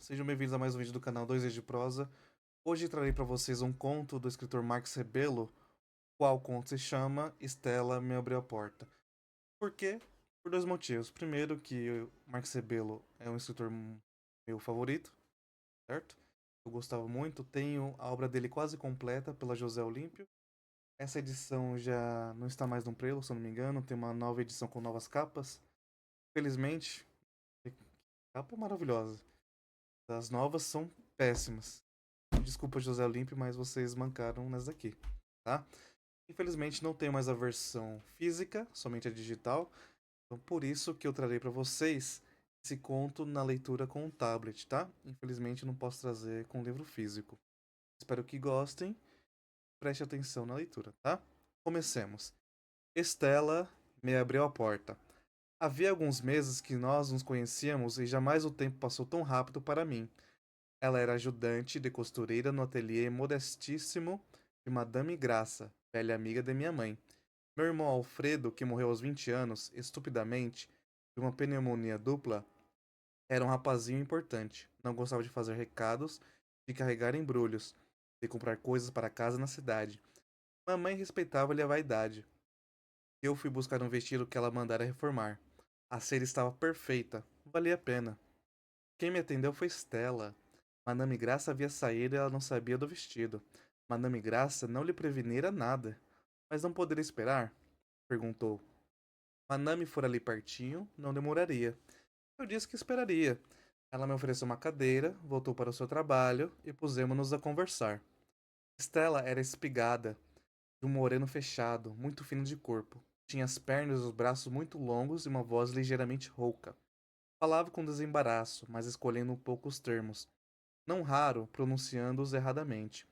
Sejam bem-vindos a mais um vídeo do canal 2 de Prosa. Hoje trarei para vocês um conto do escritor Marx Rebelo, qual conto se chama Estela me abriu a porta. Por quê? Por dois motivos. Primeiro, que o Marx Rebelo é um escritor meu favorito, certo? Eu gostava muito, tenho a obra dele quase completa pela José Olímpio. Essa edição já não está mais no prelo, se eu não me engano, tem uma nova edição com novas capas. Felizmente, a capa é maravilhosa. As novas são péssimas. Desculpa, José Olímpio, mas vocês mancaram nessa daqui, tá? Infelizmente não tem mais a versão física, somente a digital. Então por isso que eu trarei para vocês esse conto na leitura com o tablet, tá? Infelizmente não posso trazer com livro físico. Espero que gostem. Preste atenção na leitura, tá? Comecemos. Estela me abriu a porta. Havia alguns meses que nós nos conhecíamos e jamais o tempo passou tão rápido para mim. Ela era ajudante de costureira no ateliê modestíssimo de Madame Graça, velha amiga de minha mãe. Meu irmão Alfredo, que morreu aos 20 anos, estupidamente, de uma pneumonia dupla, era um rapazinho importante. Não gostava de fazer recados, de carregar embrulhos, de comprar coisas para casa na cidade. Mamãe respeitava-lhe a vaidade. Eu fui buscar um vestido que ela mandara reformar. A cera estava perfeita, valia a pena. Quem me atendeu foi Stella. Madame Graça havia saído e ela não sabia do vestido. Madame Graça não lhe prevenira nada. Mas não poderia esperar? Perguntou. Madame fora ali pertinho, não demoraria. Eu disse que esperaria. Ela me ofereceu uma cadeira, voltou para o seu trabalho e pusemos-nos a conversar. Stella era espigada, de um moreno fechado, muito fino de corpo. Tinha as pernas e os braços muito longos e uma voz ligeiramente rouca. Falava com desembaraço, mas escolhendo um pouco os termos, não raro pronunciando-os erradamente.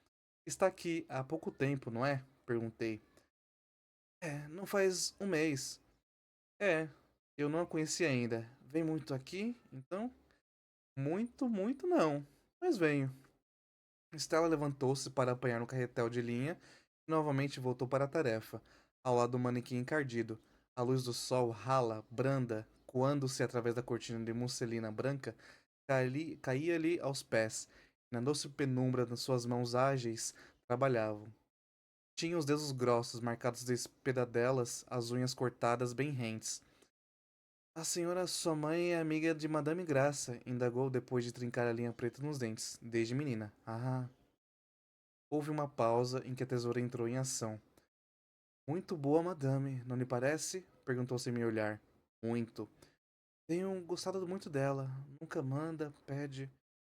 Está aqui há pouco tempo, não é? Perguntei. É, não faz um mês. É, eu não a conheci ainda. Vem muito aqui, então? Muito, muito não. Mas venho. Stella levantou-se para apanhar um carretel de linha e novamente voltou para a tarefa, ao lado do manequim encardido. A luz do sol, rala, branda, coando-se através da cortina de musselina branca, caía-lhe aos pés, e na doce penumbra das suas mãos ágeis trabalhavam. Tinha os dedos grossos, marcados de espedadelas, as unhas cortadas bem rentes. A senhora, sua mãe, é amiga de Madame Graça, indagou depois de trincar a linha preta nos dentes, desde menina. Ah. Houve uma pausa em que a tesoura entrou em ação. Muito boa, madame, não lhe parece? Perguntou sem me olhar. Muito. Tenho gostado muito dela. Nunca manda, pede.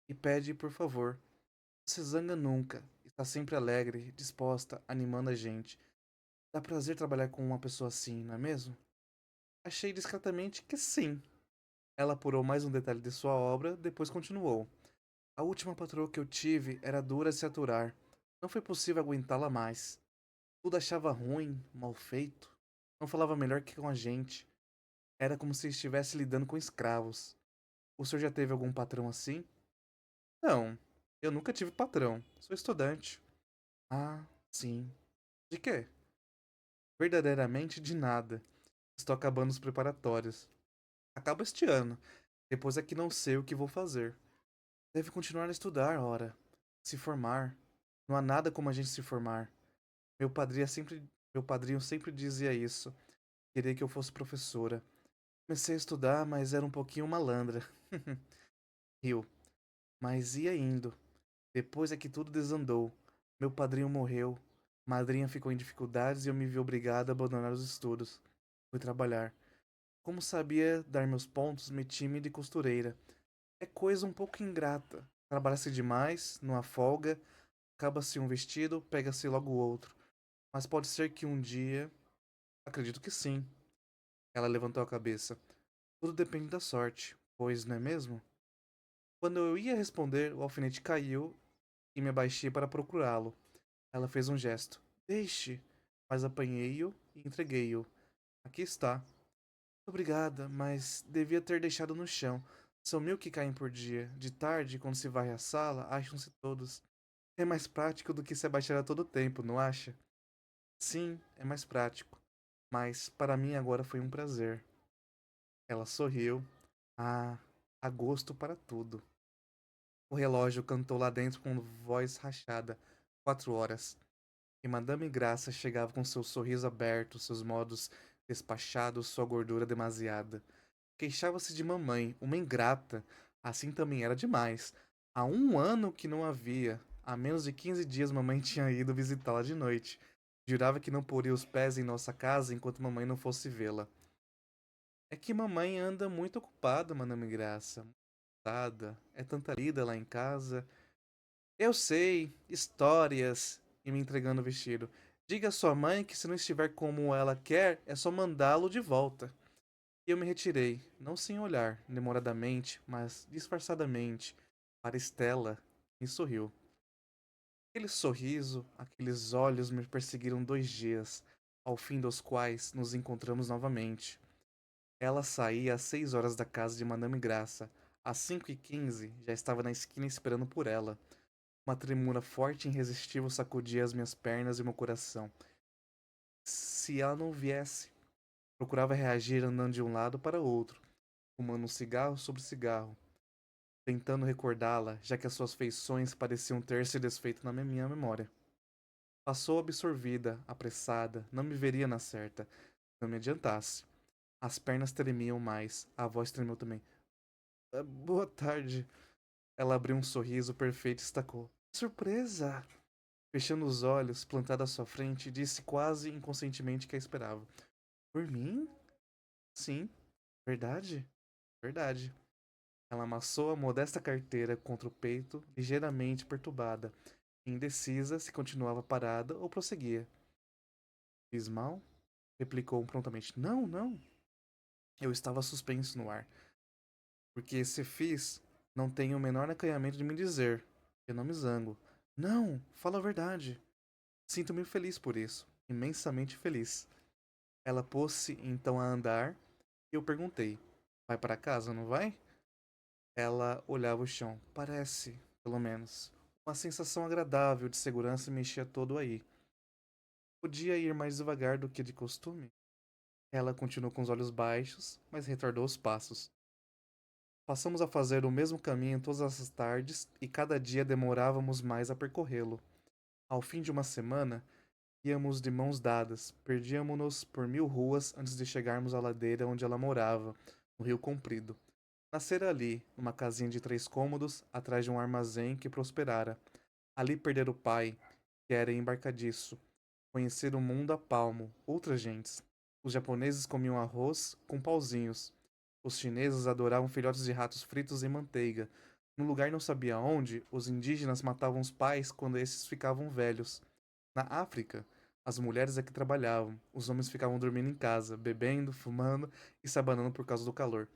E pede, por favor. Não se zanga nunca. Está sempre alegre, disposta, animando a gente. Dá prazer trabalhar com uma pessoa assim, não é mesmo? Achei discretamente que sim. Ela apurou mais um detalhe de sua obra, depois continuou. A última patroa que eu tive era dura de se aturar. Não foi possível aguentá-la mais. Tudo achava ruim, mal feito. Não falava melhor que com a gente. Era como se estivesse lidando com escravos. O senhor já teve algum patrão assim? Não, eu nunca tive patrão. Sou estudante. Ah, sim. De quê? Verdadeiramente de nada. Estou acabando os preparatórios. Acaba este ano. Depois é que não sei o que vou fazer. Deve continuar a estudar, ora. Se formar. Não há nada como a gente se formar. Meu padrinho sempre dizia isso. Queria que eu fosse professora. Comecei a estudar, mas era um pouquinho malandra. Riu. Mas ia indo. Depois é que tudo desandou. Meu padrinho morreu. Madrinha ficou em dificuldades e eu me vi obrigado a abandonar os estudos. Fui trabalhar. Como sabia dar meus pontos, meti-me de costureira. É coisa um pouco ingrata. Trabalha-se demais, numa folga, acaba-se um vestido, pega-se logo outro. Mas pode ser que um dia. Acredito que sim. Ela levantou a cabeça. Tudo depende da sorte, pois não é mesmo? Quando eu ia responder, o alfinete caiu e me abaixei para procurá-lo. Ela fez um gesto. Deixe! Mas apanhei-o e entreguei-o. Aqui está. Obrigada, mas devia ter deixado no chão. São 1000 que caem por dia. De tarde, quando se varre a sala, acham-se todos. É mais prático do que se abaixar a todo tempo, não acha? Sim, é mais prático. Mas para mim agora foi um prazer. Ela sorriu. Ah, há gosto para tudo. O relógio cantou lá dentro com voz rachada. 4 horas. E Madame Graça chegava com seu sorriso aberto, seus modos despachados, sua gordura demasiada. Queixava-se de mamãe, uma ingrata. Assim também era demais. Há um ano que não havia. Há menos de 15 dias mamãe tinha ido visitá-la de noite. Jurava que não poria os pés em nossa casa enquanto mamãe não fosse vê-la. É que mamãe anda muito ocupada, Madame Graça. Muito ocupada. É tanta lida lá em casa. Eu sei, histórias. E me entregando o vestido. Diga à sua mãe que se não estiver como ela quer, é só mandá-lo de volta. E eu me retirei, não sem olhar, demoradamente, mas disfarçadamente, para Estela, e sorriu. Aquele sorriso, aqueles olhos me perseguiram 2 dias, ao fim dos quais nos encontramos novamente. Ela saía às 6 horas da casa de Madame Graça. Às 5h15 já estava na esquina esperando por ela. Uma tremura forte e irresistível sacudia as minhas pernas e meu coração. Se ela não viesse, procurava reagir andando de um lado para outro, fumando um cigarro sobre cigarro, tentando recordá-la, já que as suas feições pareciam ter se desfeito na minha memória. Passou absorvida, apressada, não me veria na certa, não me adiantasse. As pernas tremiam mais, a voz tremeu também. Boa tarde. Ela abriu um sorriso perfeito e estacou. Surpresa! Fechando os olhos, plantada à sua frente, disse quase inconscientemente que a esperava. Por mim? Sim, verdade, verdade. Ela amassou a modesta carteira contra o peito, ligeiramente perturbada, indecisa se continuava parada ou prosseguia. Fiz mal? Replicou prontamente. Não, não. Eu estava suspenso no ar. Porque se fiz, não tenho o menor acanhamento de me dizer. Eu não me zango. Não, fala a verdade. Sinto-me feliz por isso. Imensamente feliz. Ela pôs-se então a andar e eu perguntei: Vai para casa, não vai? Ela olhava o chão. Parece, pelo menos. Uma sensação agradável de segurança me enchia todo aí. Podia ir mais devagar do que de costume. Ela continuou com os olhos baixos, mas retardou os passos. Passamos a fazer o mesmo caminho todas as tardes e cada dia demorávamos mais a percorrê-lo. Ao fim de uma semana, íamos de mãos dadas, perdíamos-nos por 1000 ruas antes de chegarmos à ladeira onde ela morava, no Rio Comprido. Nascera ali, numa casinha de 3 cômodos, atrás de um armazém que prosperara. Ali perdera o pai, que era embarcadiço. Conhecer o mundo a palmo, outras gentes. Os japoneses comiam arroz com pauzinhos. Os chineses adoravam filhotes de ratos fritos em manteiga. No lugar não sabia onde, os indígenas matavam os pais quando esses ficavam velhos. Na África, as mulheres é que trabalhavam, os homens ficavam dormindo em casa, bebendo, fumando e se abanando por causa do calor.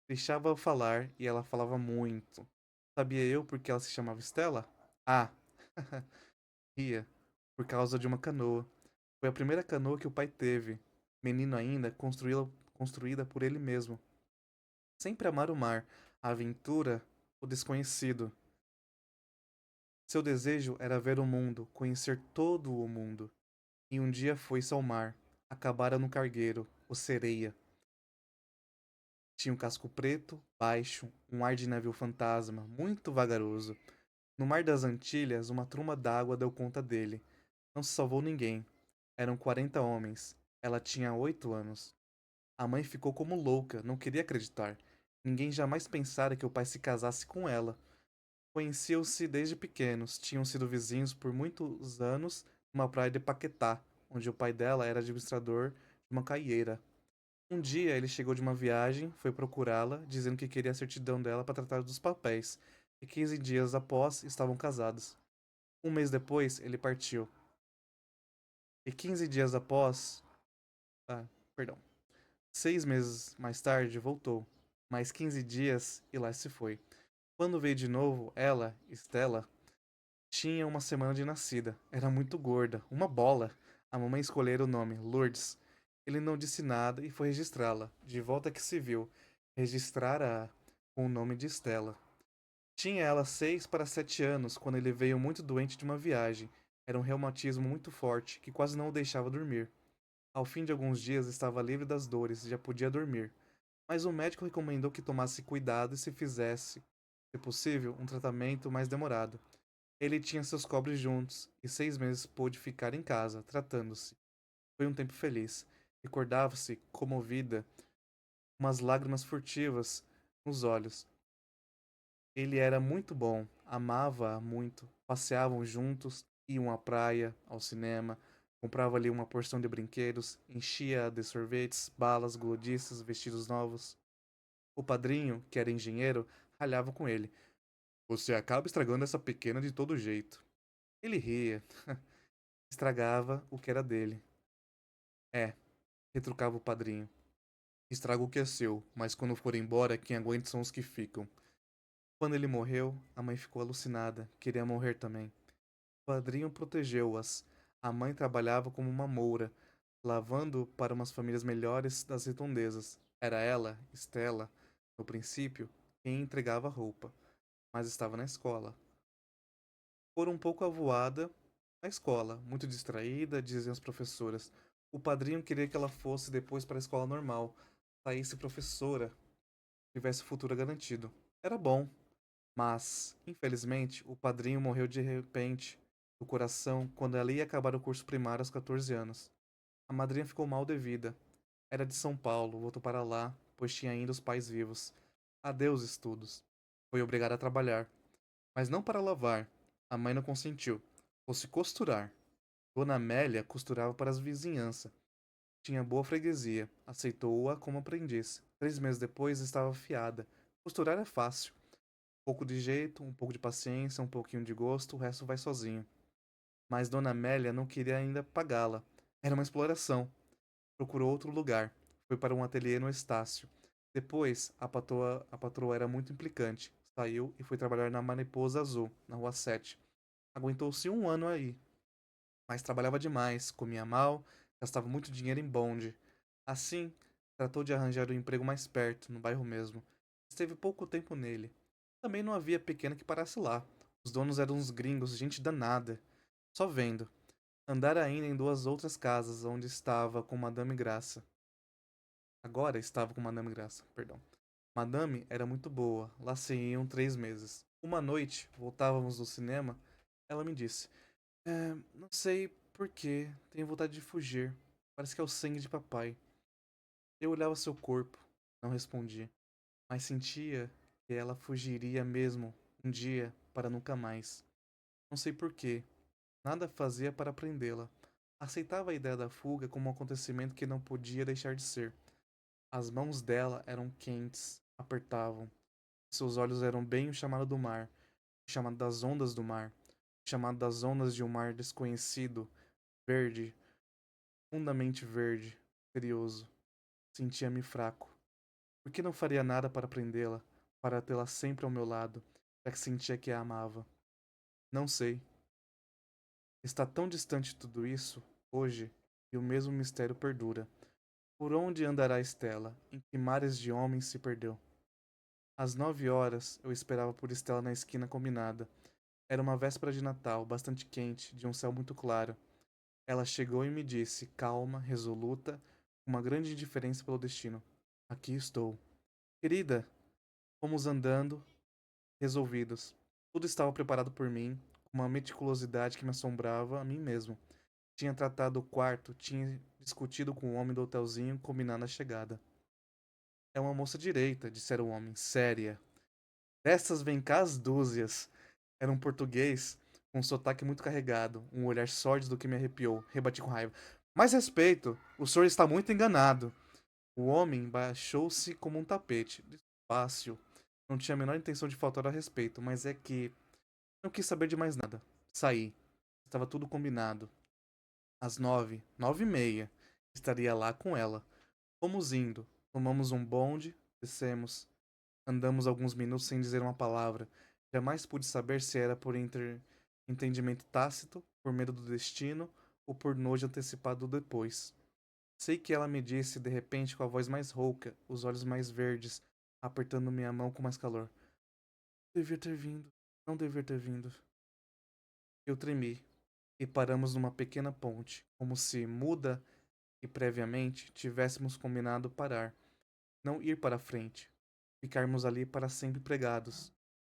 Deixava falar e ela falava muito. Sabia eu por que ela se chamava Estela? Ah, ria, por causa de uma canoa. Foi a primeira canoa que o pai teve. Menino ainda, construída por ele mesmo. Sempre amar o mar, a aventura, o desconhecido. Seu desejo era ver o mundo, conhecer todo o mundo. E um dia foi-se ao mar. Acabara no cargueiro, o Sereia. Tinha um casco preto, baixo, um ar de navio fantasma, muito vagaroso. No mar das Antilhas, uma truma d'água deu conta dele. Não se salvou ninguém. Eram 40 homens. Ela tinha 8 anos. A mãe ficou como louca, não queria acreditar. Ninguém jamais pensara que o pai se casasse com ela. Conheciam-se desde pequenos, tinham sido vizinhos por muitos anos numa praia de Paquetá, onde o pai dela era administrador de uma caieira. Um dia ele chegou de uma viagem, foi procurá-la, dizendo que queria a certidão dela para tratar dos papéis, e 15 dias após estavam casados. Um mês depois, ele partiu. E 15 dias após. Ah, perdão. 6 meses mais tarde, voltou. Mais 15 dias e lá se foi. Quando veio de novo, ela, Estela, tinha uma semana de nascida. Era muito gorda, uma bola. A mamãe escolhera o nome, Lourdes. Ele não disse nada e foi registrá-la. De volta que se viu, registrara-a com o nome de Estela. Tinha ela 6 para 7 anos quando ele veio muito doente de uma viagem. Era um reumatismo muito forte que quase não o deixava dormir. Ao fim de alguns dias estava livre das dores e já podia dormir. Mas o médico recomendou que tomasse cuidado e se fizesse se possível, um tratamento mais demorado. Ele tinha seus cobres juntos, e 6 meses pôde ficar em casa, tratando-se. Foi um tempo feliz. Recordava-se, comovida, umas lágrimas furtivas nos olhos. Ele era muito bom, amava-a muito. Passeavam juntos, iam à praia, ao cinema, comprava ali uma porção de brinquedos, enchia-a de sorvetes, balas, gulodices, vestidos novos. O padrinho, que era engenheiro, ralhava com ele. Você acaba estragando essa pequena de todo jeito. Ele ria, estragava o que era dele. É, retrucava o padrinho. Estraga o que é seu, mas quando for embora, quem aguenta são os que ficam. Quando ele morreu, a mãe ficou alucinada, queria morrer também. O padrinho protegeu-as. A mãe trabalhava como uma moura, lavando para umas famílias melhores das redondezas. Era ela, Estela, no princípio, quem entregava a roupa, mas estava na escola. Por um pouco avoada na escola, muito distraída, diziam as professoras. O padrinho queria que ela fosse depois para a escola normal, saísse professora, tivesse o futuro garantido. Era bom, mas, infelizmente, o padrinho morreu de repente do coração quando ela ia acabar o curso primário aos 14 anos. A madrinha ficou mal de vida. Era de São Paulo, voltou para lá, pois tinha ainda os pais vivos. Adeus estudos. Foi obrigada a trabalhar, mas não para lavar. A mãe não consentiu. Fosse costurar. Dona Amélia costurava para as vizinhanças. Tinha boa freguesia. Aceitou-a como aprendiz. 3 meses depois estava afiada. Costurar é fácil. Um pouco de jeito, um pouco de paciência, um pouquinho de gosto, o resto vai sozinho. Mas Dona Amélia não queria ainda pagá-la. Era uma exploração. Procurou outro lugar. Foi para um ateliê no Estácio. Depois, a patroa era muito implicante. Saiu e foi trabalhar na Mariposa Azul, na Rua 7. Aguentou-se um ano aí, mas trabalhava demais, comia mal, gastava muito dinheiro em bonde. Assim, tratou de arranjar um emprego mais perto, no bairro mesmo. Esteve pouco tempo nele. Também não havia pequena que parasse lá. Os donos eram uns gringos, gente danada. Só vendo. Andara ainda em duas outras casas, onde estava com Madame Graça. Agora estava com Madame Graça, perdão. Madame era muito boa, lá se iam 3 meses. Uma noite, voltávamos do cinema, ela me disse: não sei por quê, tenho vontade de fugir. Parece que é o sangue de papai. Eu olhava seu corpo, não respondi, mas sentia que ela fugiria mesmo um dia para nunca mais. Não sei por quê, nada fazia para prendê-la. Aceitava a ideia da fuga como um acontecimento que não podia deixar de ser. As mãos dela eram quentes, apertavam. Seus olhos eram bem o chamado do mar, o chamado das ondas do mar, o chamado das ondas de um mar desconhecido, verde, fundamente verde, misterioso. Sentia-me fraco. Por que não faria nada para prendê-la, para tê-la sempre ao meu lado, já que sentia que a amava? Não sei. Está tão distante tudo isso, hoje, e o mesmo mistério perdura. Por onde andará Estela? Em que mares de homens se perdeu? Às 9 horas, eu esperava por Estela na esquina combinada. Era uma véspera de Natal, bastante quente, de um céu muito claro. Ela chegou e me disse, calma, resoluta, com uma grande indiferença pelo destino: Aqui estou. Querida, fomos andando, resolvidos. Tudo estava preparado por mim, com uma meticulosidade que me assombrava a mim mesmo. Tinha tratado o quarto, tinha discutido com o homem do hotelzinho, combinando a chegada. É uma moça direita, dissera o homem, séria. Dessas vem cá as dúzias. Era um português com um sotaque muito carregado, um olhar sórdido que me arrepiou. Rebati com raiva. Mais respeito, o senhor está muito enganado. O homem baixou-se como um tapete. Despacio. Não tinha a menor intenção de faltar ao respeito, mas é que não quis saber de mais nada. Saí. Estava tudo combinado. Às 9, 9h30, estaria lá com ela. Fomos indo. Tomamos um bonde, descemos. Andamos alguns minutos sem dizer uma palavra. Jamais pude saber se era por entendimento tácito, por medo do destino ou por nojo antecipado do depois. Sei que ela me disse de repente com a voz mais rouca, os olhos mais verdes, apertando minha mão com mais calor: Devia ter vindo. Não devia ter vindo. Eu tremi e paramos numa pequena ponte, como se, muda e previamente, tivéssemos combinado parar, não ir para frente, ficarmos ali para sempre pregados.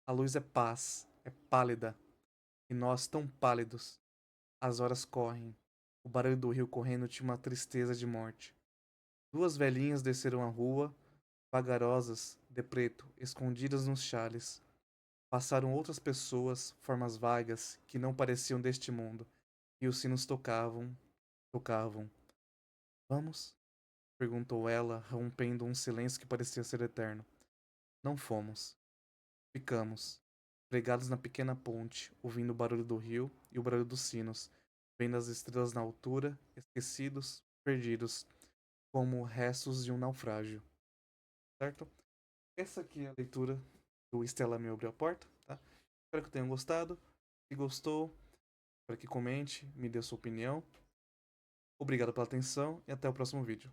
A luz é paz, é pálida, e nós tão pálidos. As horas correm. O barulho do rio correndo tinha uma tristeza de morte. Duas velhinhas desceram a rua, vagarosas, de preto, escondidas nos chales. Passaram outras pessoas, formas vagas, que não pareciam deste mundo, e os sinos tocavam, tocavam. Vamos? Perguntou ela, rompendo um silêncio que parecia ser eterno. Não fomos. Ficamos, pregados na pequena ponte, ouvindo o barulho do rio e o barulho dos sinos, vendo as estrelas na altura, esquecidos, perdidos, como restos de um naufrágio. Certo? Essa aqui é a leitura do Estela Me Abriu a Porta, tá? Espero que tenham gostado. Se gostou, espero que comente, me dê sua opinião. Obrigado pela atenção e até o próximo vídeo.